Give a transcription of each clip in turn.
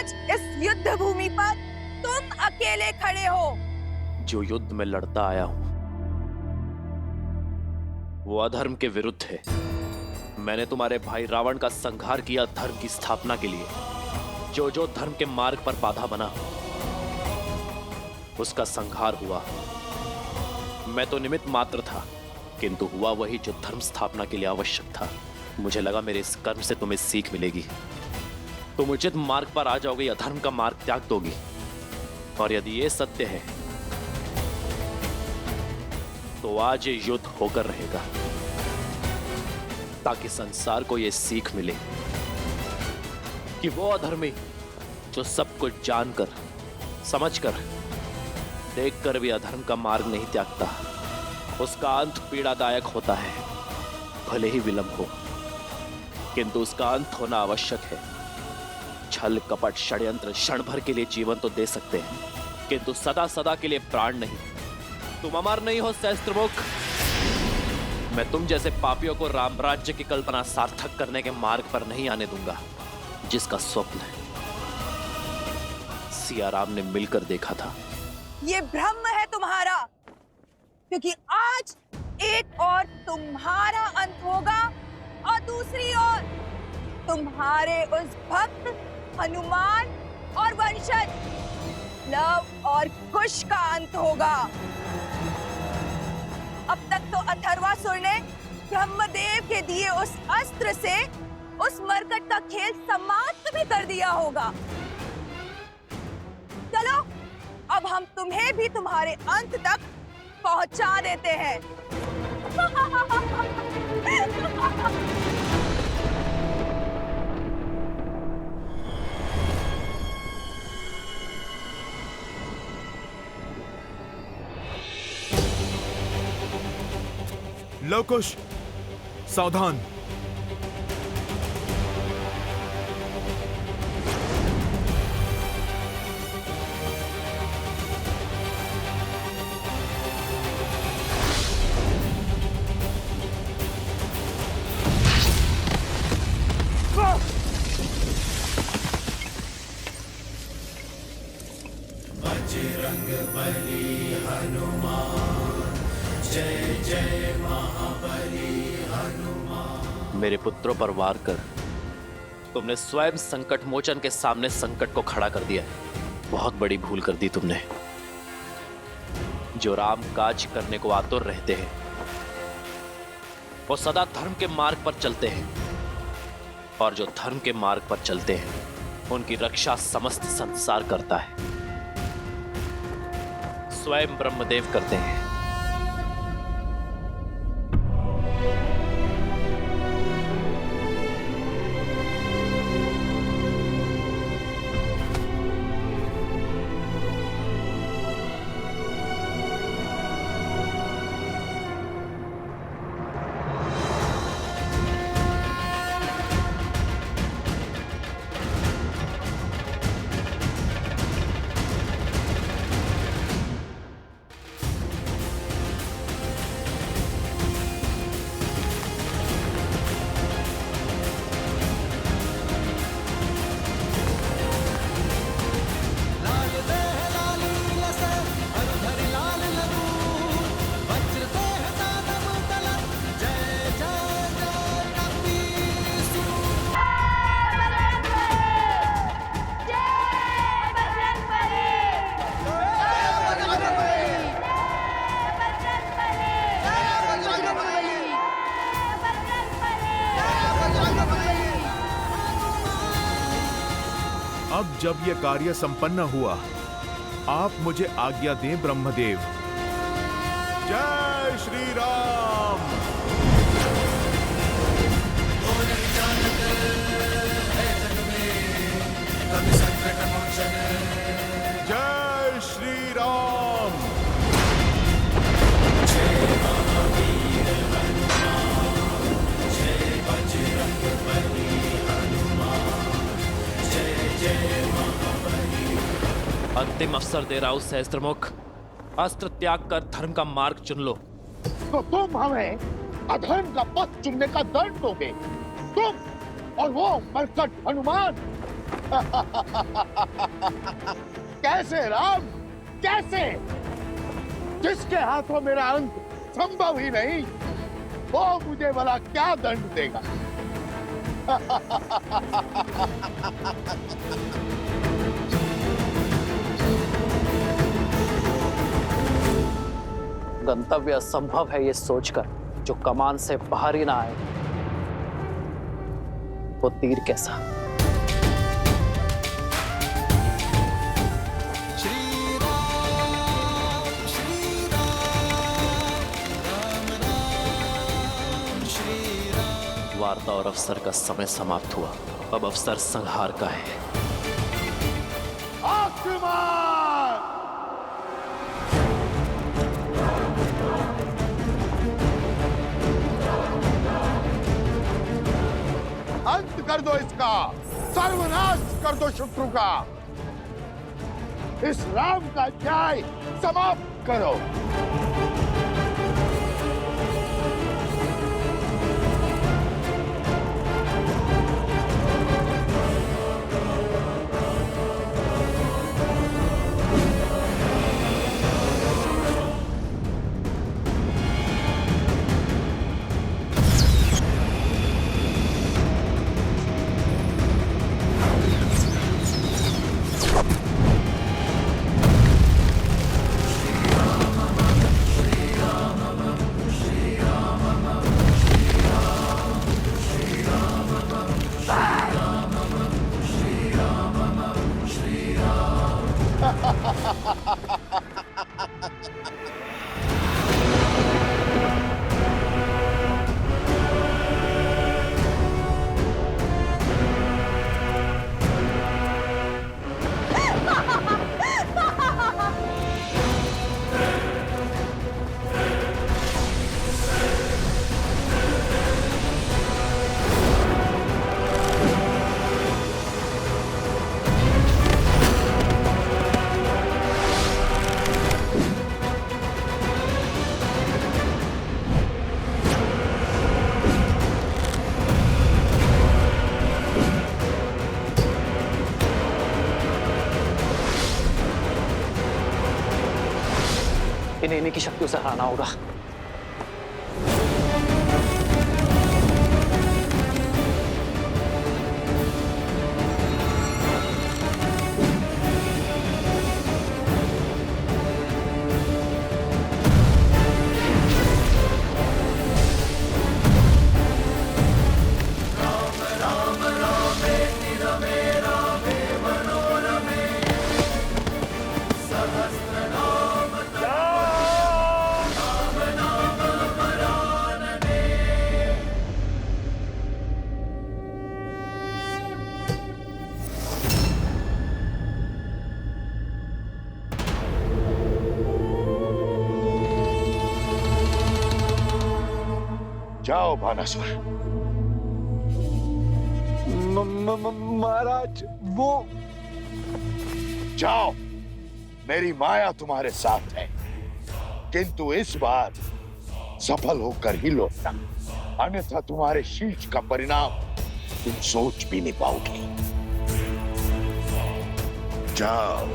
आज इस युद्ध भूमि पर तुम अकेले खड़े हो। जो युद्ध में लड़ता आया हूं वो अधर्म के विरुद्ध है। मैंने तुम्हारे भाई रावण का संहार किया धर्म की स्थापना के लिए। जो जो धर्म के मार्ग पर बाधा बना उसका संहार हुआ। मैं तो निमित्त मात्र था, किंतु हुआ वही जो धर्म स्थापना के लिए आवश्यक था। मुझे लगा मेरे इस कर्म से तुम्हें सीख मिलेगी, तुम उचित मार्ग पर आ जाओगे, अधर्म का मार्ग त्याग दोगी। और यदि ये सत्य है तो आज ये युद्ध होकर रहेगा, ताकि संसार को यह सीख मिले कि वो अधर्मी जो सब कुछ जानकर, समझकर, देखकर भी अधर्म का मार्ग नहीं त्यागता, उसका अंत पीड़ादायक होता है। भले ही विलंब हो, किंतु उसका अंत होना आवश्यक है। छल कपट षड्यंत्र क्षण भर के लिए जीवन तो दे सकते हैं, किंतु सदा सदा के लिए प्राण नहीं। तुम अमर नहीं हो सहस्त्रमुख। मैं तुम जैसे पापियों को राम राज्य की कल्पना सार्थक करने के मार्ग पर नहीं आने दूंगा, जिसका स्वप्न सिया राम ने मिलकर देखा था। ये भ्रम है तुम्हारा, क्योंकि आज एक और तुम्हारा अंत होगा और दूसरी ओर तुम्हारे उस भक्त हनुमान और वंशज लव और कुश का अंत होगा। अब तक तो अथर्वासुर ने ब्रह्मदेव के दिए उस अस्त्र से उस मरकट का खेल समाप्त भी कर दिया होगा। चलो अब हम तुम्हें भी तुम्हारे अंत तक पहुंचा देते हैं। लव कुश, सावधान। बजरंग बली हनुमान, जय जय महाबली हनुमान। मेरे पुत्रों पर वार कर तुमने स्वयं संकट मोचन के सामने संकट को खड़ा कर दिया। बहुत बड़ी भूल कर दी तुमने। जो राम काज करने को आतुर रहते हैं वो सदा धर्म के मार्ग पर चलते हैं, और जो धर्म के मार्ग पर चलते हैं उनकी रक्षा समस्त संसार करता है, स्वयं ब्रह्मदेव करते हैं। अब जब यह कार्य संपन्न हुआ, आप मुझे आज्ञा दें ब्रह्मदेव। जय श्री राम। जय श्री राम। जय महावीर हनुमान, जय बजरंग बली हनुमान, जय जय महाबली। अंतिम अवसर दे रहा हूं सहस्त्रमुख, अस्त्र त्याग कर धर्म का मार्ग चुन लो। तो तुम हमें अधर्म का पथ चुनने का दंड दोगे? तुम और वो मरकट हनुमान? कैसे राम, कैसे? जिसके हाथों मेरा अंत संभव ही नहीं, वो मुझे भला क्या दंड देगा? गंतव्य असंभव है ये सोचकर जो कमान से बाहर ही ना आए, वो तीर कैसा? वार्ता और अवसर का समय समाप्त हुआ। अब अवसर संहार का है। आक्रमण! अंत कर दो इसका, सर्वनाश कर दो शत्रु का। इस राम का अध्याय समाप्त करो। इन्हीं की शक्तियों से हराना होगा। जाओ भानासुर। महाराज वो जाओ, मेरी माया तुम्हारे साथ है, किंतु इस बार सफल होकर ही लौटना, अन्यथा तुम्हारे शीश का परिणाम तुम सोच भी नहीं पाओगे। जाओ।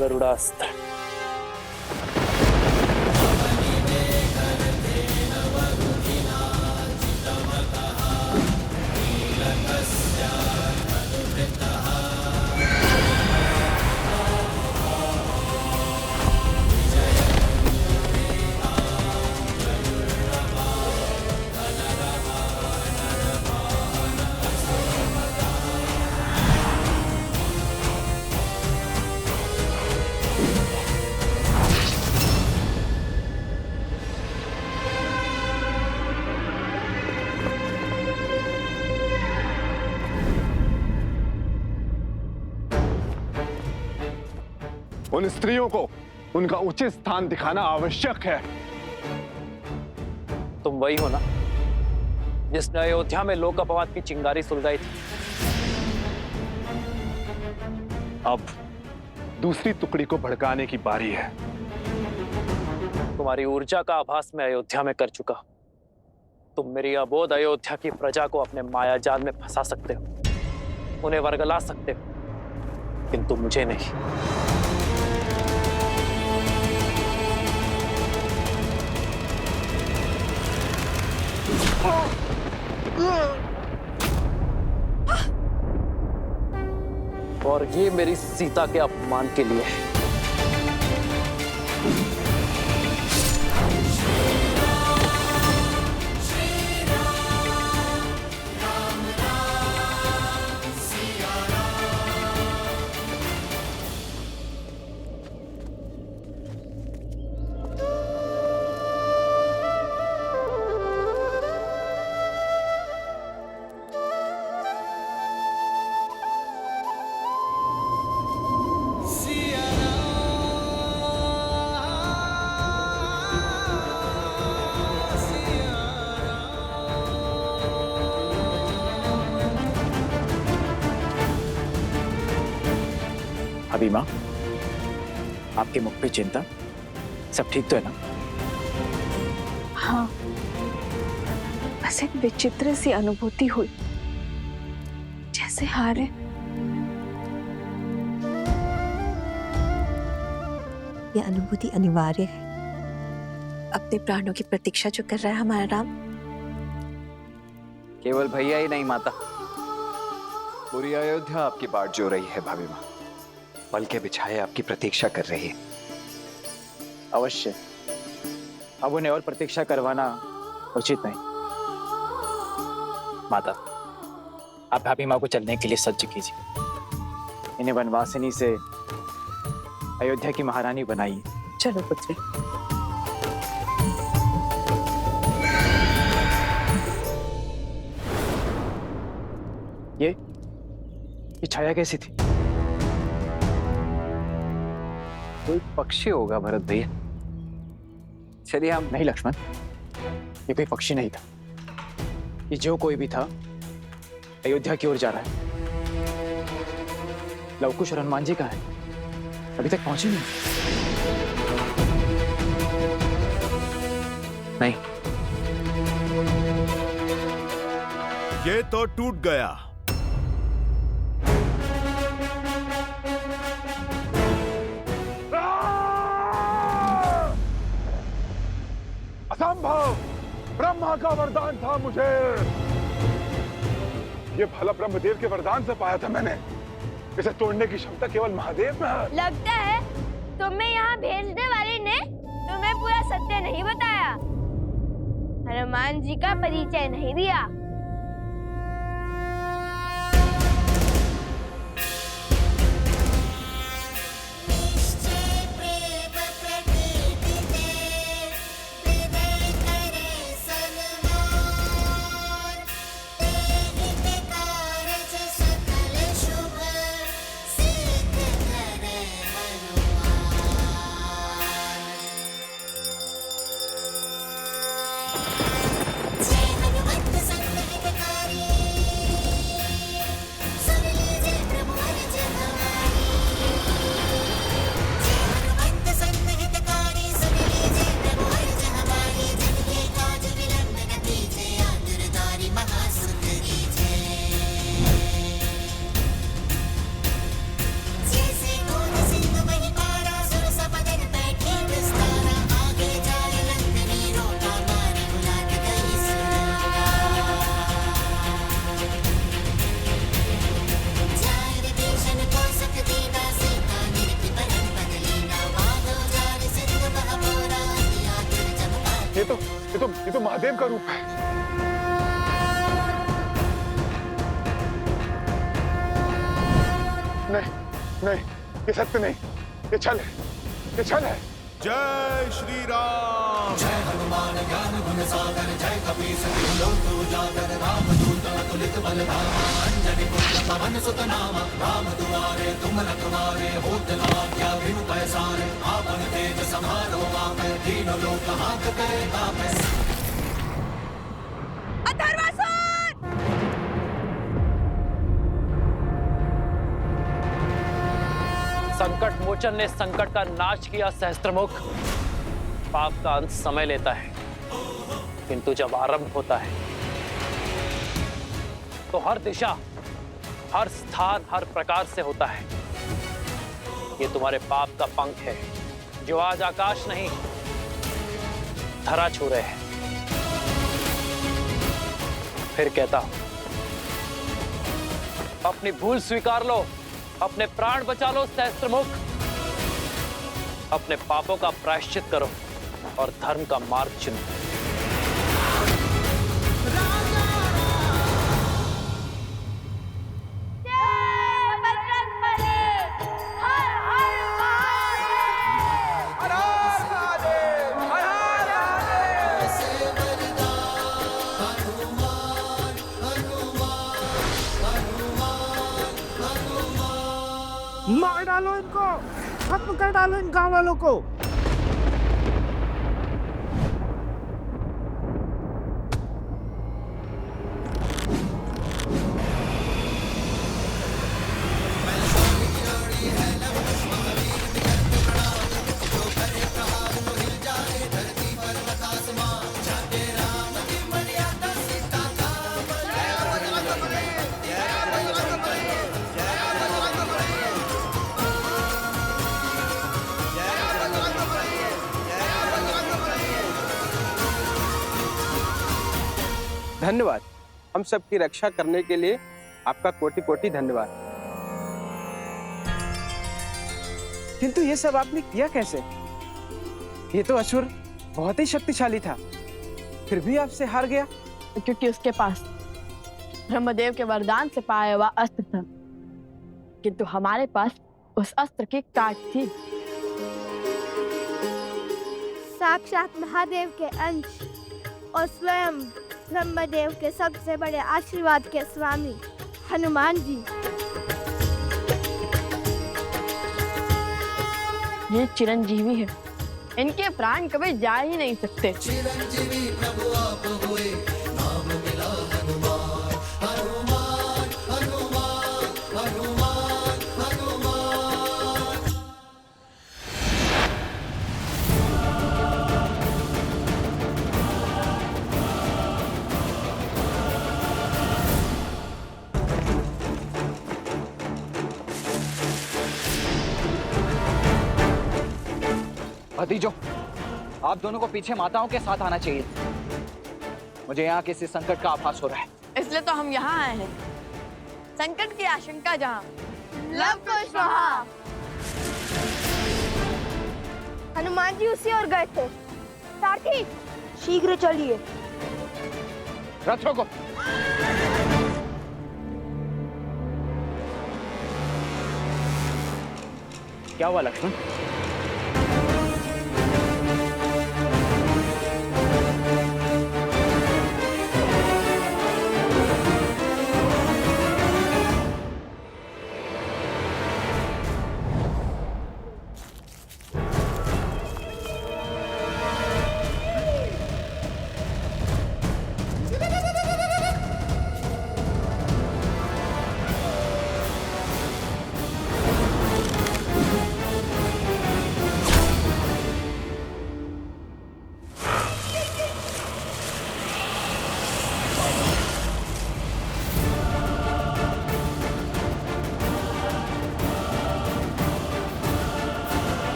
गरुड़ास्त्र। उन स्त्रियों को उनका उचित स्थान दिखाना आवश्यक है। वही हो ना जिसने अयोध्या में लोक अपवाद की चिंगारी सुलगाई थी। अब दूसरी टुकड़ी को भड़काने की बारी है। तुम्हारी ऊर्जा का आभास मैं अयोध्या में कर चुका। तुम मेरी अबोध अयोध्या की प्रजा को अपने मायाजाल में फंसा सकते हो, उन्हें वर्गला सकते हो, किंतु मुझे नहीं। और ये मेरी सीता के अपमान के लिए है। अभी माँ, आपके मुख पे चिंता, सब ठीक तो है ना? हाँ, बस एक विचित्र सी अनुभूति हुई, जैसे हारे। यह अनुभूति अनिवार्य है। अपने प्राणों की प्रतीक्षा जो कर रहा है हमारा राम। केवल भैया ही नहीं माता, पूरी अयोध्या आपकी बाट जो रही है भाभी माँ। पल के बिछाए आपकी प्रतीक्षा कर रही है। अवश्य, अब उन्हें और प्रतीक्षा करवाना उचित नहीं। माता, आप भाभी माँ को चलने के लिए सज्ज कीजिए। इन्हें वनवासिनी से अयोध्या की महारानी बनाइए। चलो पुत्री। ये छाया कैसी थी? कोई पक्षी होगा भरत भैया। चलिए हम नहीं लक्ष्मण, ये कोई पक्षी नहीं था। ये जो कोई भी था अयोध्या की ओर जा रहा है। लवकुश और हनुमान जी कहाँ हैं? अभी तक पहुंचे नहीं। ये तो टूट गया। असंभव! ब्रह्मा का वरदान था मुझे। ये भला ब्रह्मदेव के वरदान से पाया था मैंने। इसे तोड़ने की क्षमता केवल महादेव में है। लगता है तुम्हें यहाँ भेजने वाले ने तुम्हें पूरा सत्य नहीं बताया, हनुमान जी का परिचय नहीं दिया। ये तो महादेव का रूप है। नहीं, ये सत्य नहीं, ये छल है, ये छल है। जय श्री राम। जय हनुमान ज्ञान गुण सागर, जय कपीस लोक उजागर, राम दूत अतुलित बलधामा, अंजनी पुत्र पवन सुत नामा, राम दुआरे तुम रखवारे, होत न आज्ञा बिनु पैसारे, आपन तेज समारो आपै, तीनों लोक हाथ करे तापै। संकट मोचन ने संकट का नाश किया सहस्त्रमुख। पाप का अंत समय लेता है, किंतु जब आरंभ होता है तो हर दिशा, हर स्थान, हर प्रकार से होता है। ये तुम्हारे पाप का पंख है जो आज आकाश नहीं धरा छू रहे हैं। फिर कहता हूं, अपनी भूल स्वीकार लो, अपने प्राण बचा लो सहस्त्रमुख। अपने पापों का प्रायश्चित करो और धर्म का मार्ग चुनो। जय बजरंगबली, हर हर मार डालो इनको, खत्म कर डालो इन गांव वालों को। धन्यवाद। हम सबकी रक्षा करने के लिए आपका कोटि कोटि धन्यवाद। किंतु ये सब आपने किया कैसे? ये तो असुर बहुत ही शक्तिशाली था, फिर भी आपसे हार गया। क्योंकि उसके पास ब्रह्मदेव के वरदान से पाया हुआ अस्त्र था, किंतु हमारे पास उस अस्त्र की काट थी। साक्षात महादेव के अंश और स्वयं ब्रह्मदेव के सबसे बड़े आशीर्वाद के स्वामी हनुमान जी। ये चिरंजीवी है, इनके प्राण कभी जा ही नहीं सकते। चिरंजीवी प्रभु आप हुए, नाम मिला हनुमान, हनुमान हनुमान हनुमान हनुमान। भतीजों, आप दोनों को पीछे माताओं के साथ आना चाहिए। मुझे यहाँ किसी संकट का आभास हो रहा है, इसलिए तो हम यहाँ आए हैं। संकट की आशंका जहाँ, लव कुश वहाँ। हनुमान जी उसी ओर गए थे। सारथी, शीघ्र चलिए। रथ रोको। क्या हुआ लक्ष्मण?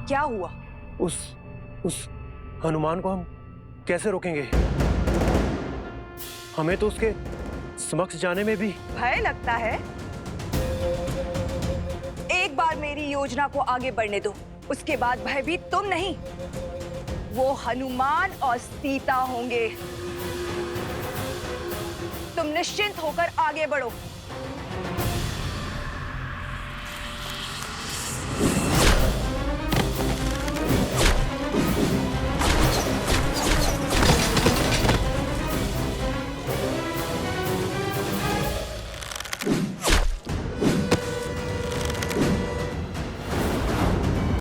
क्या हुआ? उस हनुमान को हम कैसे रोकेंगे? हमें तो उसके समक्ष जाने में भी भय लगता है। एक बार मेरी योजना को आगे बढ़ने दो, उसके बाद भयभीत तुम नहीं, वो हनुमान और सीता होंगे। तुम निश्चिंत होकर आगे बढ़ो।